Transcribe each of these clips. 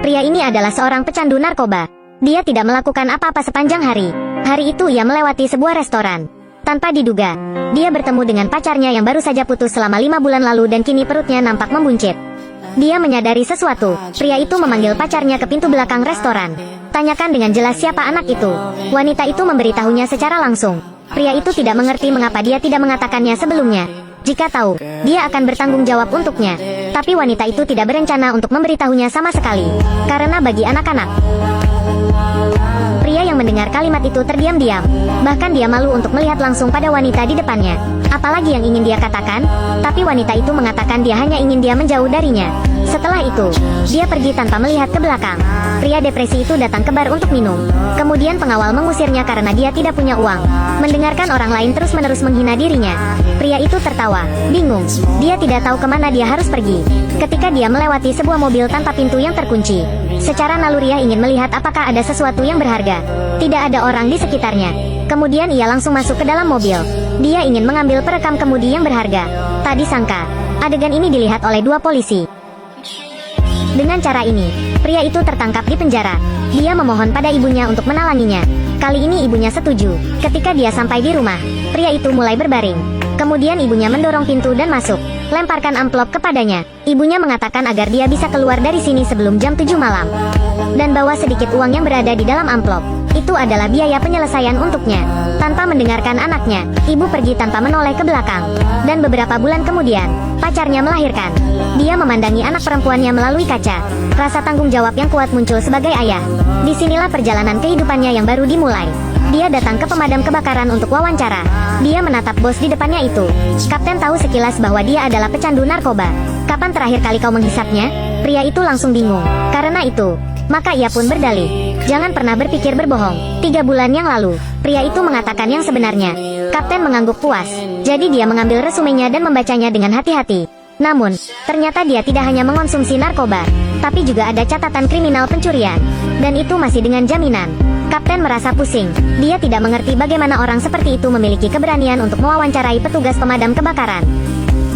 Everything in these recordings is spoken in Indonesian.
Pria ini adalah seorang pecandu narkoba. Dia tidak melakukan apa-apa sepanjang hari. Hari itu ia melewati sebuah restoran. Tanpa diduga, dia bertemu dengan pacarnya yang baru saja putus selama 5 bulan lalu dan kini perutnya nampak membuncit. Dia menyadari sesuatu. Pria itu memanggil pacarnya ke pintu belakang restoran. Tanyakan dengan jelas siapa anak itu. Wanita itu memberitahunya secara langsung. Pria itu tidak mengerti mengapa dia tidak mengatakannya sebelumnya. Jika tahu, dia akan bertanggung jawab untuknya. Tapi wanita itu tidak berencana untuk memberitahunya sama sekali. Karena bagi anak-anak, pria yang mendengar kalimat itu terdiam-diam. Bahkan dia malu untuk melihat langsung pada wanita di depannya. Apalagi yang ingin dia katakan, tapi wanita itu mengatakan dia hanya ingin dia menjauh darinya. Setelah itu, dia pergi tanpa melihat ke belakang. Pria depresi itu datang ke bar untuk minum. Kemudian pengawal mengusirnya karena dia tidak punya uang. Mendengarkan orang lain terus-menerus menghina dirinya, pria itu tertawa, bingung. Dia tidak tahu kemana dia harus pergi. Ketika dia melewati sebuah mobil tanpa pintu yang terkunci, secara naluriah ingin melihat apakah ada sesuatu yang berharga. Tidak ada orang di sekitarnya. Kemudian ia langsung masuk ke dalam mobil. Dia ingin mengambil perekam kemudi yang berharga. Tak disangka, adegan ini dilihat oleh 2 polisi. Dengan cara ini, pria itu tertangkap di penjara. Dia memohon pada ibunya untuk menalanginya. Kali ini ibunya setuju. Ketika dia sampai di rumah, pria itu mulai berbaring. Kemudian ibunya mendorong pintu dan masuk. Lemparkan amplop kepadanya. Ibunya mengatakan agar dia bisa keluar dari sini sebelum jam 7 malam. Dan bawa sedikit uang yang berada di dalam amplop. Itu adalah biaya penyelesaian untuknya. Tanpa mendengarkan anaknya, ibu pergi tanpa menoleh ke belakang. Dan beberapa bulan kemudian, pacarnya melahirkan. Dia memandangi anak perempuannya melalui kaca. Rasa tanggung jawab yang kuat muncul sebagai ayah. Disinilah perjalanan kehidupannya yang baru dimulai. Dia datang ke pemadam kebakaran untuk wawancara. Dia menatap bos di depannya itu. Kapten tahu sekilas bahwa dia adalah pecandu narkoba. Kapan terakhir kali kau menghisapnya? Pria itu langsung bingung. Karena itu, maka ia pun berdalih. Jangan pernah berpikir berbohong. 3 bulan yang lalu, pria itu mengatakan yang sebenarnya. Kapten mengangguk puas. Jadi dia mengambil resumenya dan membacanya dengan hati-hati. Namun, ternyata dia tidak hanya mengonsumsi narkoba, tapi juga ada catatan kriminal pencurian. Dan itu masih dengan jaminan. Kapten merasa pusing. Dia tidak mengerti bagaimana orang seperti itu memiliki keberanian untuk mewawancarai petugas pemadam kebakaran.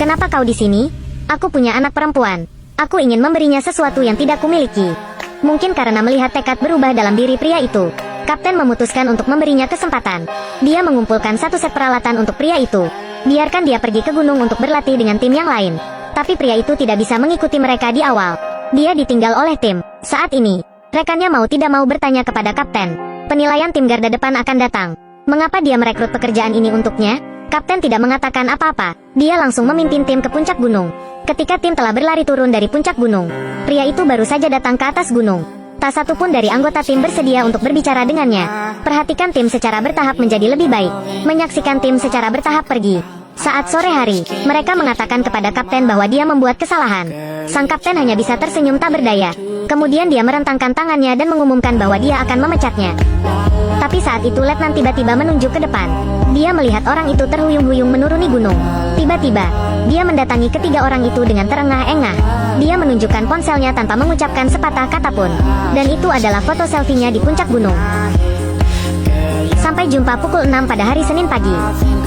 Kenapa kau di sini? Aku punya anak perempuan. Aku ingin memberinya sesuatu yang tidak kumiliki. Mungkin karena melihat tekad berubah dalam diri pria itu, Kapten memutuskan untuk memberinya kesempatan. Dia mengumpulkan 1 set peralatan untuk pria itu. Biarkan dia pergi ke gunung untuk berlatih dengan tim yang lain. Tapi pria itu tidak bisa mengikuti mereka di awal. Dia ditinggal oleh tim. Saat ini, rekannya mau tidak mau bertanya kepada Kapten. Penilaian tim garda depan akan datang. Mengapa dia merekrut pekerjaan ini untuknya? Kapten tidak mengatakan apa-apa. Dia langsung memimpin tim ke puncak gunung. Ketika tim telah berlari turun dari puncak gunung, pria itu baru saja datang ke atas gunung. Tak satu pun dari anggota tim bersedia untuk berbicara dengannya. Perhatikan tim secara bertahap menjadi lebih baik. Menyaksikan tim secara bertahap pergi. Saat sore hari, mereka mengatakan kepada Kapten bahwa dia membuat kesalahan. Sang Kapten hanya bisa tersenyum tak berdaya. Kemudian dia merentangkan tangannya dan mengumumkan bahwa dia akan memecatnya. Tapi saat itu Letnan tiba-tiba menunjuk ke depan. Dia melihat orang itu terhuyung-huyung menuruni gunung. Tiba-tiba, dia mendatangi ketiga orang itu dengan terengah-engah. Dia menunjukkan ponselnya tanpa mengucapkan sepatah kata pun. Dan itu adalah foto selfie-nya di puncak gunung. Sampai jumpa pukul 6 pada hari Senin pagi.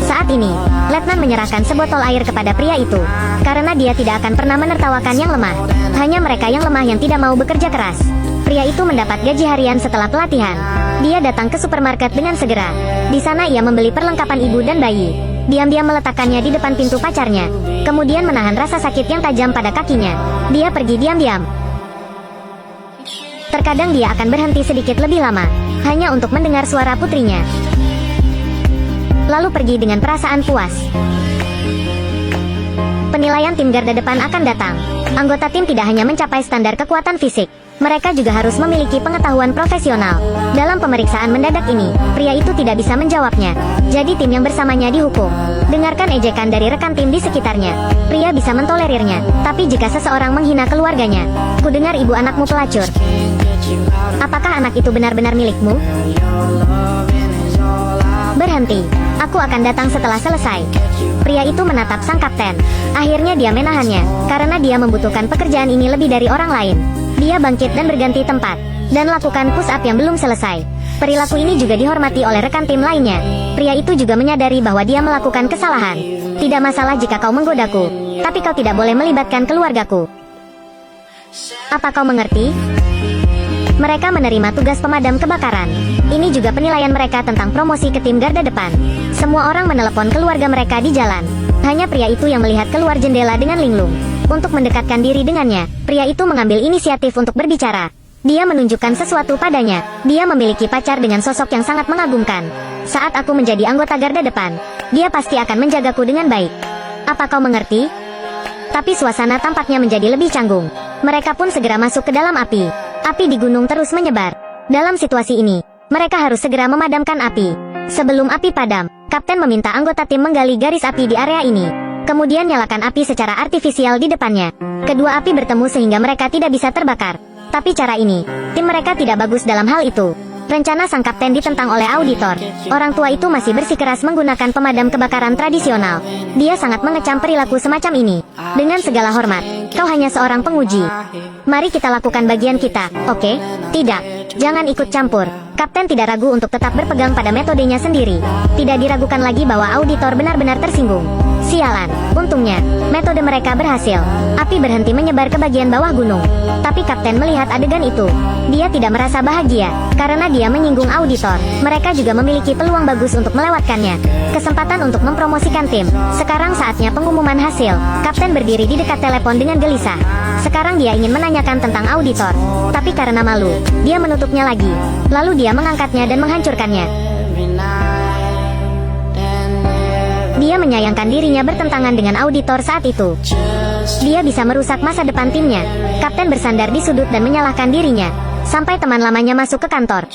Saat ini, Letnan menyerahkan sebotol air kepada pria itu. Karena dia tidak akan pernah menertawakan yang lemah. Hanya mereka yang lemah yang tidak mau bekerja keras. Pria itu mendapat gaji harian setelah pelatihan. Dia datang ke supermarket dengan segera. Di sana ia membeli perlengkapan ibu dan bayi. Diam-diam meletakkannya di depan pintu pacarnya. Kemudian menahan rasa sakit yang tajam pada kakinya. Dia pergi diam-diam. Terkadang dia akan berhenti sedikit lebih lama, hanya untuk mendengar suara putrinya. Lalu pergi dengan perasaan puas. Penilaian tim garda depan akan datang. Anggota tim tidak hanya mencapai standar kekuatan fisik, mereka juga harus memiliki pengetahuan profesional. Dalam pemeriksaan mendadak ini, pria itu tidak bisa menjawabnya. Jadi tim yang bersamanya dihukum. Dengarkan ejekan dari rekan tim di sekitarnya. Pria bisa mentolerirnya, tapi jika seseorang menghina keluarganya, ku dengar ibu anakmu pelacur. Apakah anak itu benar-benar milikmu? Berhenti. Aku akan datang setelah selesai. Pria itu menatap sang kapten. Akhirnya dia menahannya, karena dia membutuhkan pekerjaan ini lebih dari orang lain. Dia bangkit dan berganti tempat, dan lakukan push up yang belum selesai. Perilaku ini juga dihormati oleh rekan tim lainnya. Pria itu juga menyadari bahwa dia melakukan kesalahan. Tidak masalah jika kau menggodaku, tapi kau tidak boleh melibatkan keluargaku. Apa kau mengerti? Mereka menerima tugas pemadam kebakaran. Ini juga penilaian mereka tentang promosi ke tim garda depan. Semua orang menelepon keluarga mereka di jalan. Hanya pria itu yang melihat keluar jendela dengan linglung. Untuk mendekatkan diri dengannya, pria itu mengambil inisiatif untuk berbicara. Dia menunjukkan sesuatu padanya. Dia memiliki pacar dengan sosok yang sangat mengagumkan. Saat aku menjadi anggota garda depan, dia pasti akan menjagaku dengan baik. Apa kau mengerti? Tapi suasana tampaknya menjadi lebih canggung. Mereka pun segera masuk ke dalam api. Api di gunung terus menyebar. Dalam situasi ini, mereka harus segera memadamkan api. Sebelum api padam, Kapten meminta anggota tim menggali garis api di area ini. Kemudian nyalakan api secara artifisial di depannya. Kedua api bertemu sehingga mereka tidak bisa terbakar. Tapi cara ini, tim mereka tidak bagus dalam hal itu. Rencana sang kapten ditentang oleh auditor. Orang tua itu masih bersikeras menggunakan pemadam kebakaran tradisional. Dia sangat mengecam perilaku semacam ini. Dengan segala hormat, kau hanya seorang penguji. Mari kita lakukan bagian kita, oke? Tidak, jangan ikut campur. Kapten tidak ragu untuk tetap berpegang pada metodenya sendiri. Tidak diragukan lagi bahwa auditor benar-benar tersinggung. Sialan, untungnya, metode mereka berhasil. Api berhenti menyebar ke bagian bawah gunung. Tapi Kapten melihat adegan itu. Dia tidak merasa bahagia, karena dia menyinggung auditor. Mereka juga memiliki peluang bagus untuk melewatkannya. Kesempatan untuk mempromosikan tim. Sekarang saatnya pengumuman hasil. Kapten berdiri di dekat telepon dengan gelisah. Sekarang dia ingin menanyakan tentang auditor. Tapi karena malu, dia menutupnya lagi. Lalu dia mengangkatnya dan menghancurkannya. Dia menyayangkan dirinya bertentangan dengan auditor saat itu. Dia bisa merusak masa depan timnya. Kapten bersandar di sudut dan menyalahkan dirinya. Sampai teman lamanya masuk ke kantor.